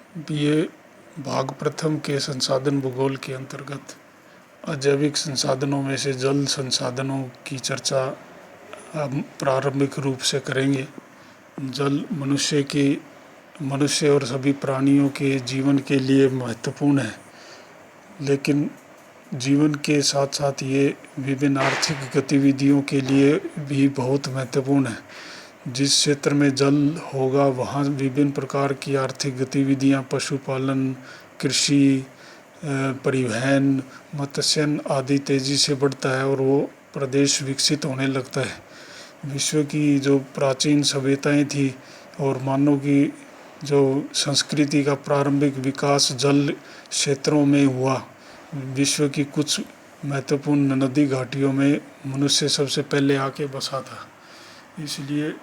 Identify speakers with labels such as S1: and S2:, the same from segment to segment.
S1: ये भाग प्रथम के संसाधन भूगोल के अंतर्गत अजैविक संसाधनों में से जल संसाधनों की चर्चा हम प्रारंभिक रूप से करेंगे। जल मनुष्य और सभी प्राणियों के जीवन के लिए महत्वपूर्ण है, लेकिन जीवन के साथ साथ ये विभिन्न आर्थिक गतिविधियों के लिए भी बहुत महत्वपूर्ण है। जिस क्षेत्र में जल होगा वहाँ विभिन्न प्रकार की आर्थिक गतिविधियाँ, पशुपालन, कृषि, परिवहन, मत्स्यन आदि तेज़ी से बढ़ता है और वो प्रदेश विकसित होने लगता है। विश्व की जो प्राचीन सभ्यताएं थी और मानव की जो संस्कृति का प्रारंभिक विकास जल क्षेत्रों में हुआ। विश्व की कुछ महत्वपूर्ण नदी घाटियों में मनुष्य सबसे पहले आके बसा था, इसलिए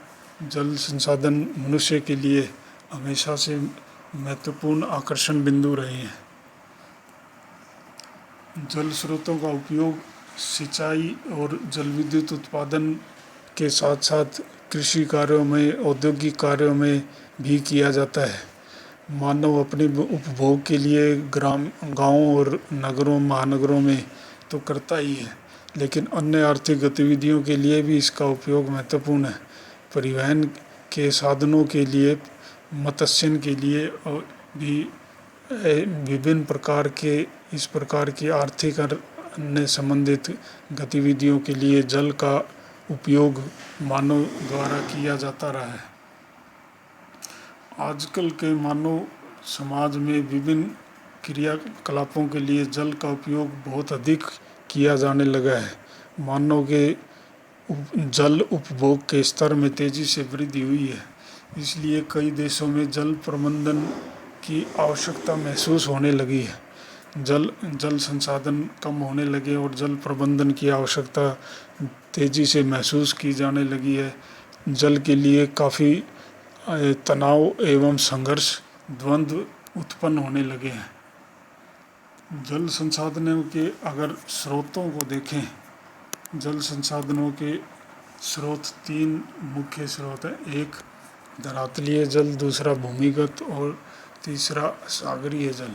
S1: जल संसाधन मनुष्य के लिए हमेशा से महत्वपूर्ण आकर्षण बिंदु रहे हैं। जल स्रोतों का उपयोग सिंचाई और जल विद्युत उत्पादन के साथ साथ कृषि कार्यों में, औद्योगिक कार्यों में भी किया जाता है। मानव अपने उपभोग के लिए गांवों और नगरों, महानगरों में तो करता ही है, लेकिन अन्य आर्थिक गतिविधियों के लिए भी इसका उपयोग महत्वपूर्ण है। परिवहन के साधनों के लिए, मत्स्यन के लिए और भी विभिन्न प्रकार के इस प्रकार की आर्थिक और अन्य संबंधित गतिविधियों के लिए जल का उपयोग मानव द्वारा किया जाता रहा है। आजकल के मानव समाज में विभिन्न क्रियाकलापों के लिए जल का उपयोग बहुत अधिक किया जाने लगा है। मानव के जल उपभोग के स्तर में तेज़ी से वृद्धि हुई है, इसलिए कई देशों में जल प्रबंधन की आवश्यकता महसूस होने लगी है। जल संसाधन कम होने लगे और जल प्रबंधन की आवश्यकता तेज़ी से महसूस की जाने लगी है। जल के लिए काफ़ी तनाव एवं संघर्ष, द्वंद्व उत्पन्न होने लगे हैं। जल संसाधनों के अगर स्रोतों को देखें, जल संसाधनों के स्रोत तीन मुख्य स्रोत हैं। एक धरातलीय जल, दूसरा भूमिगत और तीसरा सागरीय जल।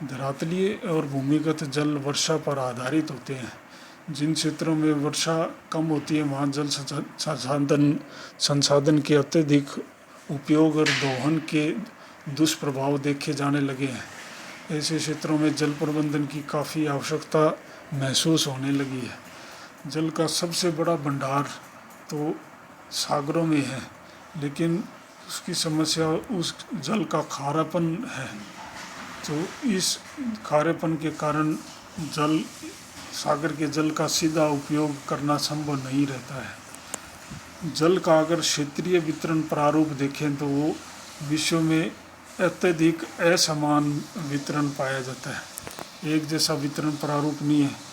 S1: धरातलीय और भूमिगत जल वर्षा पर आधारित होते हैं। जिन क्षेत्रों में वर्षा कम होती है वहाँ जल संसाधन के अत्यधिक उपयोग और दोहन के दुष्प्रभाव देखे जाने लगे हैं। ऐसे क्षेत्रों में जल प्रबंधन की काफ़ी आवश्यकता महसूस होने लगी है। जल का सबसे बड़ा भंडार तो सागरों में है, लेकिन उसकी समस्या उस जल का खारापन है। तो इस खारेपन के कारण सागर के जल का सीधा उपयोग करना संभव नहीं रहता है। जल का अगर क्षेत्रीय वितरण प्रारूप देखें तो वो विश्व में अत्यधिक असमान वितरण पाया जाता है। एक जैसा वितरण प्रारूप नहीं है।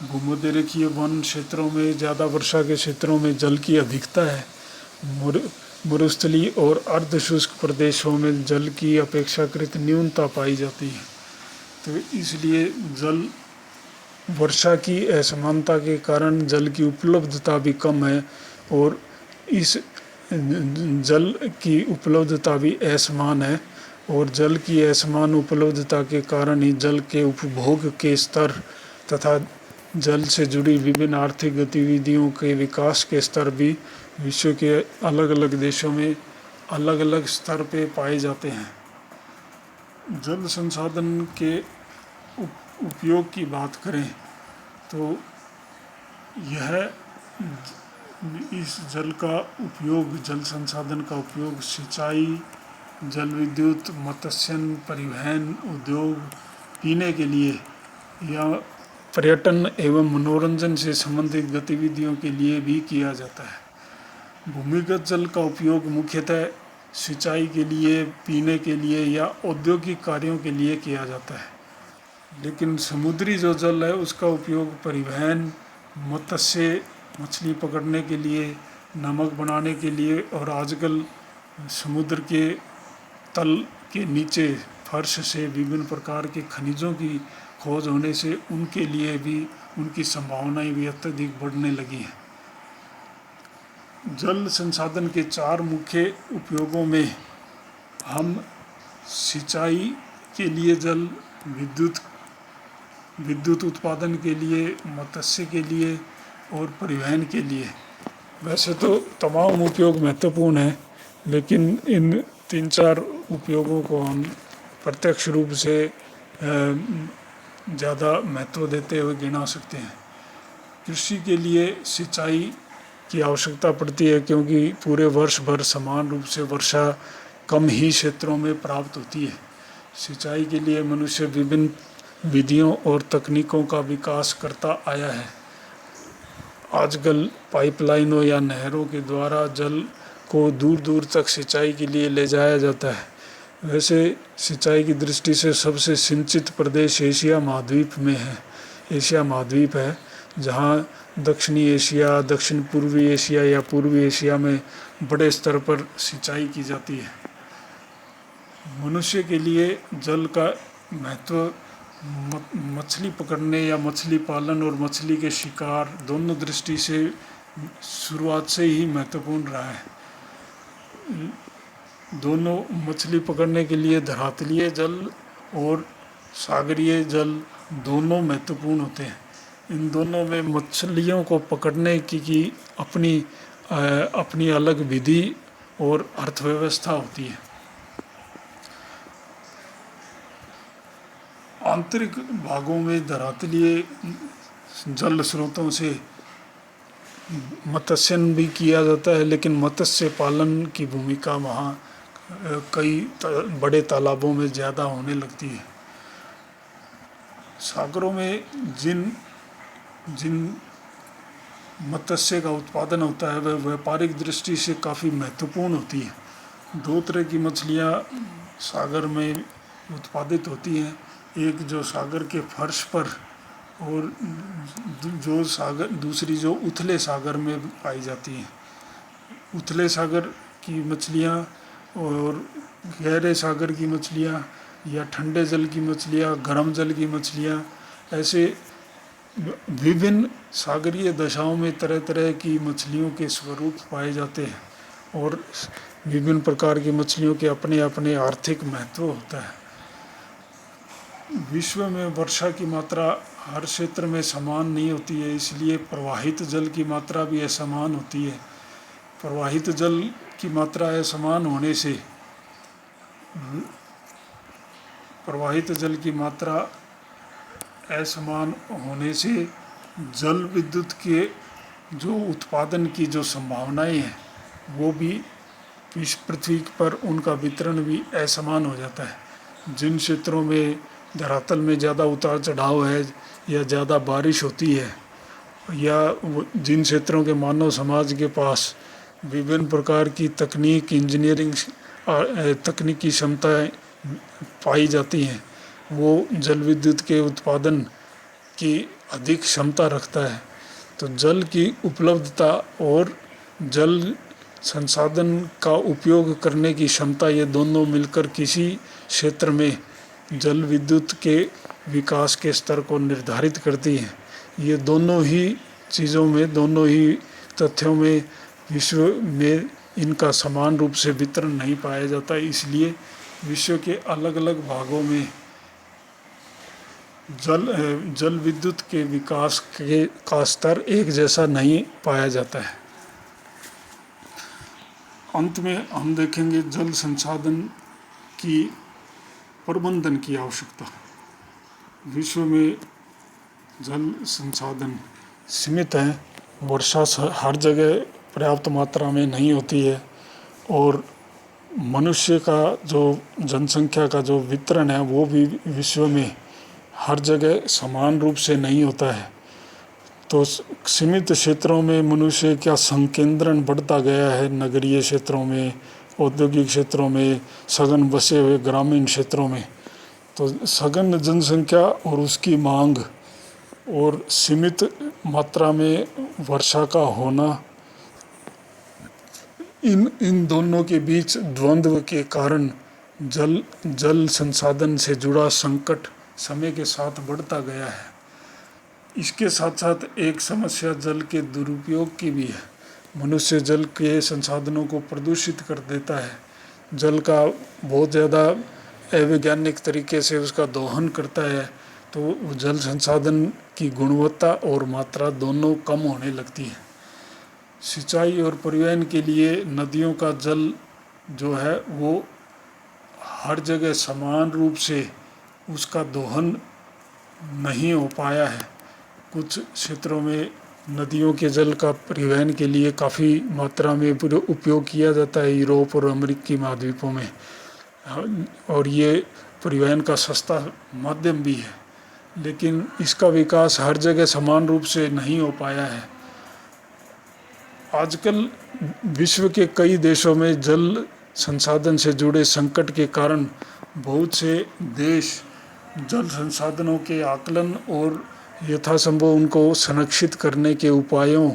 S1: भूमध्यरेखीय वन क्षेत्रों में, ज़्यादा वर्षा के क्षेत्रों में जल की अधिकता है। मरुस्थलीय और अर्धशुष्क प्रदेशों में जल की अपेक्षाकृत न्यूनता पाई जाती है। तो इसलिए वर्षा की असमानता के कारण जल की उपलब्धता भी कम है और इस जल की उपलब्धता भी असमान है और जल की असमान उपलब्धता के कारण ही जल के उपभोग के स्तर तथा जल से जुड़ी विभिन्न आर्थिक गतिविधियों के विकास के स्तर भी विश्व के अलग अलग देशों में अलग अलग स्तर पे पाए जाते हैं। जल संसाधन के उपयोग की बात करें तो इस जल संसाधन का उपयोग सिंचाई, जल विद्युत, मत्स्यन, परिवहन, उद्योग, पीने के लिए या पर्यटन एवं मनोरंजन से संबंधित गतिविधियों के लिए भी किया जाता है। भूमिगत जल का उपयोग मुख्यतः सिंचाई के लिए, पीने के लिए या औद्योगिक कार्यों के लिए किया जाता है, लेकिन समुद्री जो जल है उसका उपयोग परिवहन, मछली पकड़ने के लिए, नमक बनाने के लिए और आजकल समुद्र के तल के नीचे फर्श से विभिन्न प्रकार के खनिजों की खोज होने से उनके लिए भी उनकी संभावनाएं भी अत्यधिक बढ़ने लगी हैं। जल संसाधन के चार मुख्य उपयोगों में हम सिंचाई के लिए जल, विद्युत उत्पादन के लिए, मत्स्य के लिए और परिवहन के लिए। वैसे तो तमाम उपयोग महत्वपूर्ण हैं, लेकिन इन 3-4 उपयोगों को हम प्रत्यक्ष रूप से ज़्यादा महत्व देते हुए गिना सकते हैं। कृषि के लिए सिंचाई की आवश्यकता पड़ती है, क्योंकि पूरे वर्ष भर समान रूप से वर्षा कम ही क्षेत्रों में प्राप्त होती है। सिंचाई के लिए मनुष्य विभिन्न विधियों और तकनीकों का विकास करता आया है। आजकल पाइपलाइनों या नहरों के द्वारा जल को दूर दूर तक सिंचाई के लिए ले जाया जाता है। वैसे सिंचाई की दृष्टि से सबसे सिंचित प्रदेश एशिया महाद्वीप है, जहाँ दक्षिणी एशिया, दक्षिण पूर्वी एशिया या पूर्वी एशिया में बड़े स्तर पर सिंचाई की जाती है। मनुष्य के लिए जल का महत्व मछली पकड़ने या मछली पालन और मछली के शिकार दोनों दृष्टि से शुरुआत से ही महत्वपूर्ण रहा है। दोनों मछली पकड़ने के लिए धरातलीय जल और सागरीय जल दोनों महत्वपूर्ण होते हैं। इन दोनों में मछलियों को पकड़ने की अपनी अलग विधि और अर्थव्यवस्था होती है। आंतरिक भागों में धरातलीय जल स्रोतों से मत्स्यन भी किया जाता है, लेकिन मत्स्य पालन की भूमिका वहाँ कई बड़े तालाबों में ज़्यादा होने लगती है। सागरों में जिन मत्स्य का उत्पादन होता है वह व्यापारिक दृष्टि से काफ़ी महत्वपूर्ण होती है। 2 तरह की मछलियाँ सागर में उत्पादित होती हैं, एक जो सागर के फर्श पर और दूसरी जो उथले सागर में पाई जाती हैं। उथले सागर की मछलियाँ और गहरे सागर की मछलियाँ या ठंडे जल की मछलियाँ, गर्म जल की मछलियाँ, ऐसे विभिन्न सागरीय दशाओं में तरह तरह की मछलियों के स्वरूप पाए जाते हैं और विभिन्न प्रकार की मछलियों के अपने अपने आर्थिक महत्व होता है। विश्व में वर्षा की मात्रा हर क्षेत्र में समान नहीं होती है, इसलिए प्रवाहित जल की मात्रा भी असमान होती है। प्रवाहित जल की मात्रा असमान होने से जल विद्युत के जो उत्पादन की जो संभावनाएं हैं वो भी इस पृथ्वी पर उनका वितरण भी असमान हो जाता है। जिन क्षेत्रों में धरातल में ज़्यादा उतार चढ़ाव है या ज़्यादा बारिश होती है, या जिन क्षेत्रों के मानव समाज के पास विभिन्न प्रकार की तकनीकी क्षमताएं पाई जाती हैं, वो जल विद्युत के उत्पादन की अधिक क्षमता रखता है। तो जल की उपलब्धता और जल संसाधन का उपयोग करने की क्षमता, ये दोनों मिलकर किसी क्षेत्र में जल विद्युत के विकास के स्तर को निर्धारित करती हैं। ये दोनों ही चीज़ों में, दोनों ही तथ्यों में विश्व में इनका समान रूप से वितरण नहीं पाया जाता, इसलिए विश्व के अलग अलग भागों में जल विद्युत के विकास का स्तर एक जैसा नहीं पाया जाता है। अंत में हम देखेंगे जल संसाधन की प्रबंधन की आवश्यकता। विश्व में जल संसाधन सीमित हैं, वर्षा हर जगह पर्याप्त मात्रा में नहीं होती है और मनुष्य का जो जनसंख्या का जो वितरण है वो भी विश्व में हर जगह समान रूप से नहीं होता है। तो सीमित क्षेत्रों में मनुष्य का संकेंद्रण बढ़ता गया है, नगरीय क्षेत्रों में, औद्योगिक क्षेत्रों में, सघन बसे हुए ग्रामीण क्षेत्रों में। तो सघन जनसंख्या और उसकी मांग और सीमित मात्रा में वर्षा का होना, इन दोनों के बीच द्वंद्व के कारण जल संसाधन से जुड़ा संकट समय के साथ बढ़ता गया है। इसके साथ साथ एक समस्या जल के दुरुपयोग की भी है। मनुष्य जल के संसाधनों को प्रदूषित कर देता है। जल का बहुत ज़्यादा अवैज्ञानिक तरीके से उसका दोहन करता है तो जल संसाधन की गुणवत्ता और मात्रा दोनों कम होने लगती है। सिंचाई और परिवहन के लिए नदियों का जल जो है वो हर जगह समान रूप से उसका दोहन नहीं हो पाया है। कुछ क्षेत्रों में नदियों के जल का परिवहन के लिए काफ़ी मात्रा में उपयोग किया जाता है यूरोप और अमेरिकी महाद्वीपों में, और ये परिवहन का सस्ता माध्यम भी है, लेकिन इसका विकास हर जगह समान रूप से नहीं हो पाया है। आजकल विश्व के कई देशों में जल संसाधन से जुड़े संकट के कारण बहुत से देश जल संसाधनों के आकलन और यथासंभव उनको संरक्षित करने के उपायों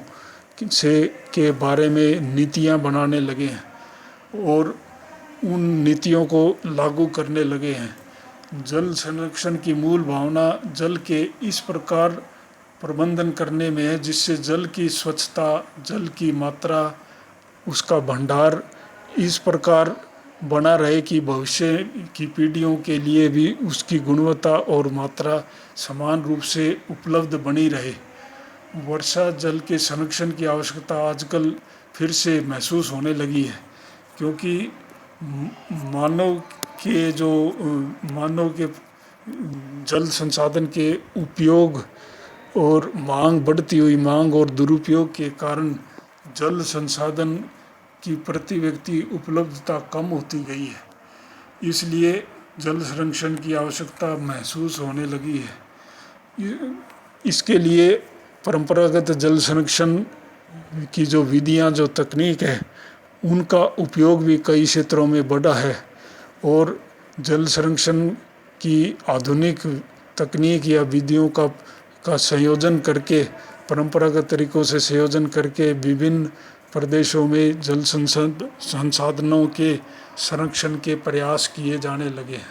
S1: के बारे में नीतियां बनाने लगे हैं और उन नीतियों को लागू करने लगे हैं। जल संरक्षण की मूल भावना जल के इस प्रकार प्रबंधन करने में है जिससे जल की स्वच्छता, जल की मात्रा, उसका भंडार इस प्रकार बना रहे कि भविष्य की पीढ़ियों के लिए भी उसकी गुणवत्ता और मात्रा समान रूप से उपलब्ध बनी रहे। वर्षा जल के संरक्षण की आवश्यकता आजकल फिर से महसूस होने लगी है, क्योंकि मानव के जल संसाधन के उपयोग और बढ़ती हुई मांग और दुरुपयोग के कारण जल संसाधन की प्रति व्यक्ति उपलब्धता कम होती गई है। इसलिए जल संरक्षण की आवश्यकता महसूस होने लगी है। इसके लिए परंपरागत जल संरक्षण की जो विधियां, जो तकनीक है, उनका उपयोग भी कई क्षेत्रों में बढ़ा है और जल संरक्षण की आधुनिक तकनीक या विधियों का संयोजन करके, परंपरागत तरीकों से संयोजन करके विभिन्न प्रदेशों में जल संसाधनों के संरक्षण के प्रयास किए जाने लगे हैं।